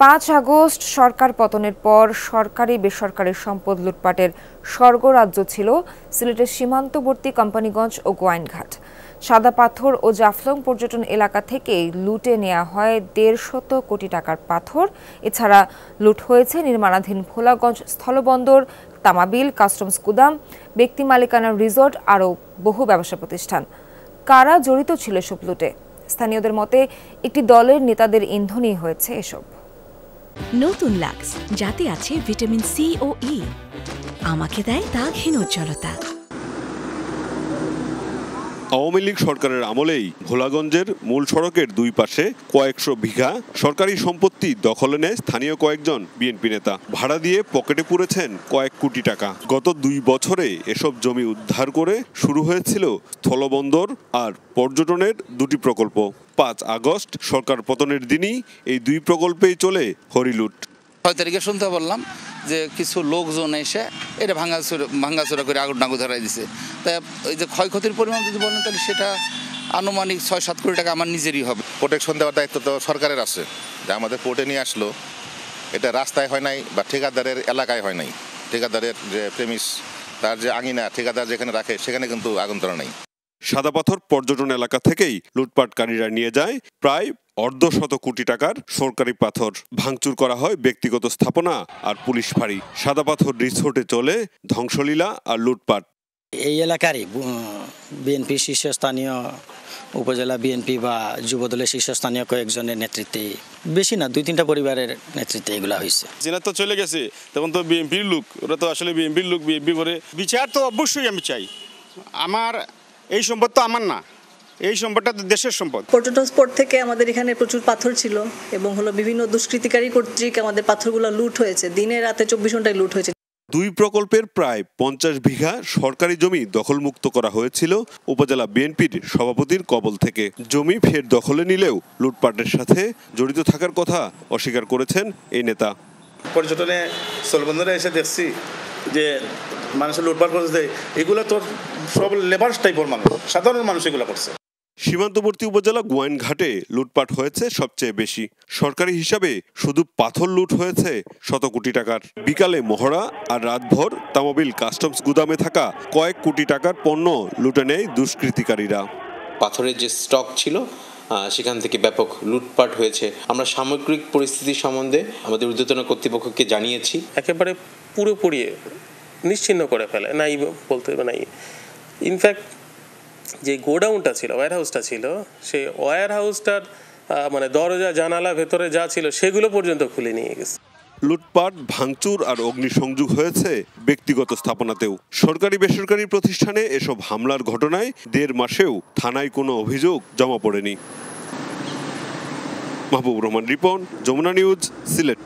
৫ August সরকার পতনের পর সরকারি বেসরকারি সম্পদ লুটপাটের স্বর্গরাজ্য ছিল সিলেটের সীমান্তবর্তী কোম্পানীগঞ্জ ও গোয়াইনঘাট। সাদা পাথর ও জাফলং পর্যটন এলাকা থেকেই লুটে নেওয়া হয় ১৫০ কোটি টাকার পাথর। এছাড়া লুট হয়েছে নির্মাণাধীন ভোলাগঞ্জ স্থলবন্দর, তামাবিল, কাস্টমস গুদাম, ব্যক্তি মালিকানার রিসোর্ট আরও বহু ব্যবসা প্রতিষ্ঠান। কারা জড়িত ছিল এসব লুটে? স্থানীয়দের মতে একটি দলের নেতাদের ইন্ধনই হয়েছে এসব। নতুন লাক্স, যাতে আছে ভিটামিন সি ও ই, আমাকে দেয় দাগহীন উজ্জ্বলতা। আওয়ামী লীগ সরকারের আমলেই ভোলাগঞ্জের মূল সড়কের দুই পাশে কয়েকশো বিঘা সরকারি সম্পত্তি দখলে নেয় স্থানীয় কয়েকজন বিএনপি নেতা। ভাড়া দিয়ে পকেটে পুরেছেন কয়েক কোটি টাকা। গত ২ বছরে এসব জমি উদ্ধার করে শুরু হয়েছিল স্থলবন্দর আর পর্যটনের দুটি প্রকল্প। ৫ আগস্ট সরকার পতনের দিনই এই দুই প্রকল্পেই চলে হরিলুট। ৬ তারিখে শুনতে বললাম যে কিছু লোকজন এসে এটা ভাঙ্গাচোরা করে আগুন নাগু ধরাই দিছে। তাই ওই যে ক্ষয়ক্ষতির পরিমাণ যদি বলেন তাহলে সেটা আনুমানিক ৬-৭ কোটি টাকা আমার নিজেরই হবে। প্রোটেকশন দেওয়ার দায়িত্ব তো সরকারের আছে, যে আমাদের পোর্টে নিয়ে আসলো, এটা রাস্তায় হয় নাই বা ঠিকাদারের এলাকায় হয় নাই। ঠিকাদারের যে প্রেমিস, তার যে আঙিনা ঠিকাদার যেখানে রাখে সেখানে কিন্তু আগুন ধরা নাই। সাদা পাথর পর্যটন এলাকা থেকেই লুটপাটকারীরা নিয়ে যায় প্রায় ১৫০ কোটি টাকার সরকারি পাথর। ভাঙচুর করা হয় ব্যক্তিগত স্থাপনা আর পুলিশ ফাঁড়ি। সাদা পাথর রিসোর্টে চলে ধ্বংসলীলা আর লুটপাট। এই এলাকারই বিএনপি শীর্ষস্থানীয় উপজেলা বিএনপি বা যুবদলের শীর্ষস্থানীয় কয়েকজনের নেতৃত্বে, বেশি না ২-৩টা পরিবারের নেতৃত্বে এগুলা হয়েছে। জেলা তো চলে গেছে, তখন তো বিএনপির লোক, ওরা তো আসলে বিএনপির লোক, বিএনপি করে বিচার তো অবশ্যই আমি চাই। আমার এই সম্পদ তো আমার না, এই সম্পদটা তো দেশের সম্পদ। পর্যটন স্পট থেকে আমাদের এখানে প্রচুর পাথর ছিল এবং বিভিন্ন দুষ্কৃতিকারী কর্তৃক আমাদের পাথরগুলো লুট হয়েছে। দিনে রাতে ২৪ ঘন্টায় লুট হয়েছে। দুই প্রকল্পের প্রায় ৫০ বিঘা সরকারি জমি দখলমুক্ত করা হয়েছিল উপজেলা বিএনপির সভাপতির কবল থেকে। জমি ফের দখলে নিলেও লুটপাটের সাথে জড়িত থাকার কথা অস্বীকার করেছেন এই নেতা। পর্যটনে স্থলবন্দরে এসে দেখছি যে মানুষের লুটপাট করছে, এগুলো তো সব লেবার টাইপের মানুষ, সাধারণ মানুষ এগুলো করছে। সীমান্তবর্তী উপজেলা গোয়াইনঘাটে লুটপাট হয়েছে সবচেয়ে বেশি। সরকারি হিসাবে শুধু পাথর লুট হয়েছে ১০০ কোটি টাকার। বিকালে মহড়া আর রাতভর তামাবিল কাস্টমস গুদামে থাকা কয়েক কোটি টাকার পণ্য লুটে নেয় দুষ্কৃতিকারীরা। পাথরের যে স্টক ছিল সেখান থেকে ব্যাপক লুটপাট হয়েছে। আমরা সামগ্রিক পরিস্থিতি সম্বন্ধে আমাদের ঊর্ধ্বতন কর্তৃপক্ষকে জানিয়েছি। একেবারে পুরোপুরি নিশ্চিহ্ন করে ফেলে নাই বলতে নাই। ইনফ্যাক্ট যে গোডাউনটা ছিল, ওয়্যার হাউসটা ছিল, সেই ওয়্যার হাউসটার মানে দরজা জানালা ভেতরে যা ছিল সেগুলো পর্যন্ত খুলে নিয়ে গেছে। লুটপাট, ভাঙচুর আর অগ্নিসংযোগ হয়েছে ব্যক্তিগত স্থাপনাতেও। সরকারি বেসরকারি প্রতিষ্ঠানে এসব হামলার ঘটনায় ১.৫ মাসেও থানায় কোনো অভিযোগ জমা পড়েনি। মাহবুব রহমান রিপন, যমুনা নিউজ, সিলেট।